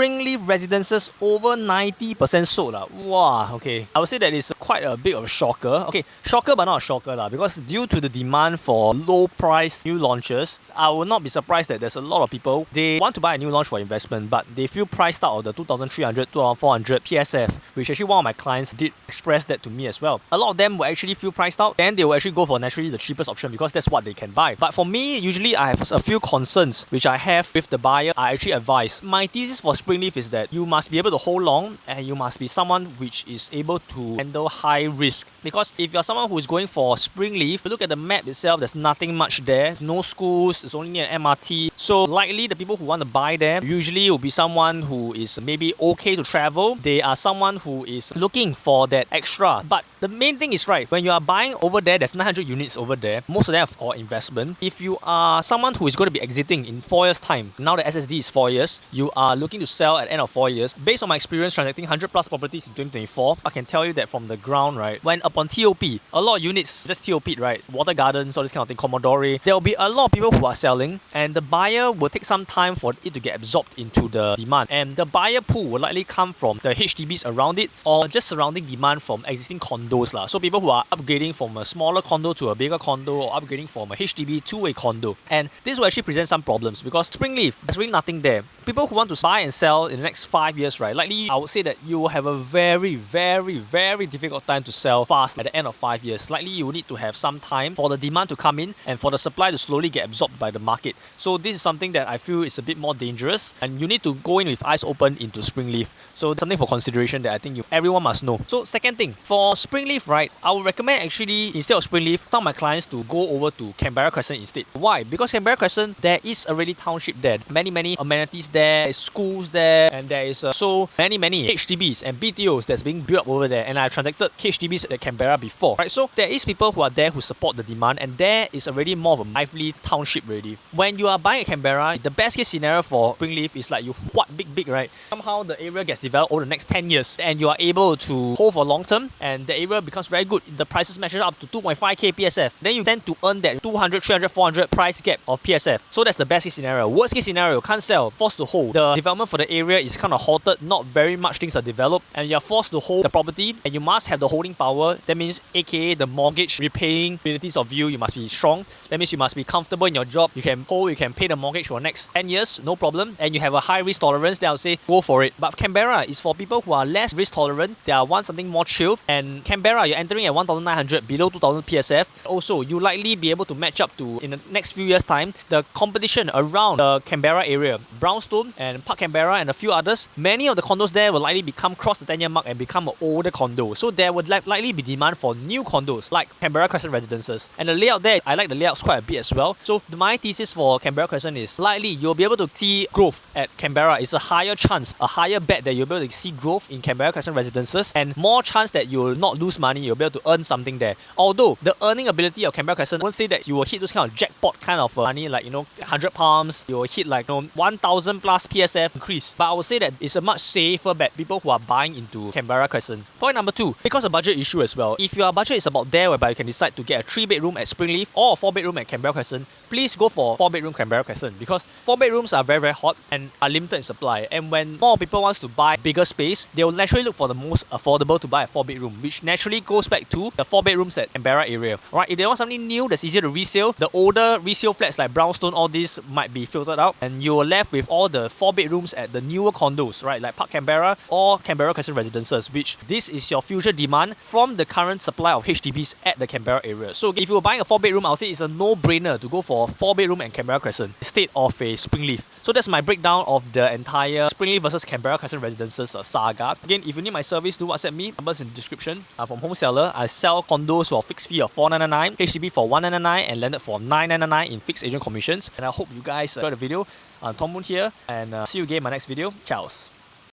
Springleaf Residences over 90% sold. Wow, okay. I would say that it's quite a bit of a shocker. Okay, shocker but not a shocker because due to the demand for low price new launches, I will not be surprised that there's a lot of people, they want to buy a new launch for investment, but they feel priced out of the 2,300, 2,400 PSF, which actually one of my clients did express that to me as well. A lot of them will actually feel priced out, and they will actually go for naturally the cheapest option because that's what they can buy. But for me, usually I have a few concerns which I have with the buyer. I actually advise. My thesis for Springleaf is that you must be able to hold long, and you must be someone which is able to handle high risk. Because if you're someone who is going for Springleaf, look at the map itself, there's nothing much there. No schools, it's only near MRT. So likely the people who want to buy there usually will be someone who is maybe okay to travel. They are someone who is looking for that extra. But the main thing is, right, when you are buying over there, there's 900 units over there. Most of them are for investment. If you are someone who is going to be exiting in 4 years time, now the SSD is 4 years, you are looking to sell at the end of 4 years. Based on my experience transacting 100 plus properties in 2024, I can tell you that from the ground, right, when upon TOP, a lot of units just TOP'd, right, water gardens, all this kind of thing, Commodore, there will be a lot of people who are selling, and the buyer will take some time for it to get absorbed into the demand. And the buyer pool will likely come from the HDBs around it or just surrounding demand from existing condos. So people who are upgrading from a smaller condo to a bigger condo or upgrading from a HDB to a condo. And this will actually present some problems because Springleaf, there's really nothing there. People who want to buy and sell in the next 5 years, right, likely I would say that you will have a very, very, very difficult time to sell fast at the end of 5 years. Likely you will need to have some time for the demand to come in and for the supply to slowly get absorbed by the market. So this is something that I feel is a bit more dangerous, and you need to go in with eyes open into Springleaf. So it's something for consideration that I think everyone must know. So second thing, for Springleaf, right, I would recommend actually instead of Springleaf, some of my clients to go over to Canberra Crescent instead. Why? Because Canberra Crescent, there is already township there. Many amenities there, schools there, and there is so many HDBs and BTOs that's being built up over there. And I've transacted HDBs at Canberra before, right? So there is people who are there who support the demand, and there is already more of a lively township already. When you are buying at Canberra, the best case scenario for Springleaf is like you what big, right? Somehow the area gets developed over the next 10 years, and you are able to hold for long term, and the area becomes very good. The prices measure up to 2.5k PSF. Then you tend to earn that 200, 300, 400 price gap of PSF. So that's the best case scenario. Worst case scenario, can't sell, forced to hold. The development for the area is kind of halted, not very much things are developed, and you're forced to hold the property, and you must have the holding power. That means aka the mortgage repaying abilities of you must be strong. That means you must be comfortable in your job. You can hold, you can pay the mortgage for the next 10 years, no problem, and you have a high risk tolerance. Then I'll say go for it. But Canberra is for people who are less risk tolerant. They want something more chill, and Canberra, you're entering at 1,900 below 2,000 PSF. Also, you likely be able to match up to, in the next few years time, the competition around the Canberra area. Brownstone and Park Canberra and a few others, many of the condos there will likely cross the 10-year mark and become an older condo. So there would likely be demand for new condos like Canberra Crescent Residences. And the layout there, I like the layouts quite a bit as well. So my thesis for Canberra Crescent is likely you'll be able to see growth at Canberra. It's a higher chance, a higher bet that you'll be able to see growth in Canberra Crescent Residences, and more chance that you will not lose money, you'll be able to earn something there. Although the earning ability of Canberra Crescent, I won't say that you will hit those kind of jackpot kind of money, like 100 palms, you will hit like 1,000 plus PSF increase. But I would say that it's a much safer bet, people who are buying into Canberra Crescent. Point number 2, because of budget issue as well. If your budget is about there whereby you can decide to get a 3-bedroom at Springleaf or a 4-bedroom at Canberra Crescent, please go for 4-bedroom Canberra Crescent, because 4 bedrooms are very hot and are limited in supply. And when more people wants to buy bigger space, they will naturally look for the most affordable to buy a 4-bedroom, which naturally goes back to the 4 bedrooms at Canberra area. Right? If they want something new that's easier to resale, the older resale flats like Brownstone, all these might be filtered out, and you are left with all the 4 bedrooms at the newer condos, right? Like Park Canberra or Canberra Crescent Residences, which this is your future demand from the current supply of HDBs at the Canberra area. So if you were buying a 4-bedroom, I'll say it's a no-brainer to go for a 4-bedroom at Canberra Crescent instead of a Springleaf. So that's my breakdown of the entire Springleaf versus Canberra Crescent Residences saga. Again, if you need my service, do WhatsApp me. Numbers in the description. I'm from Homeseller. I sell condos for a fixed fee of $499, HDB for $199, and landed for $999 in fixed agent commissions. And I hope you guys enjoyed the video. Im Tong Boon here, and see you again in my next video. Ciao.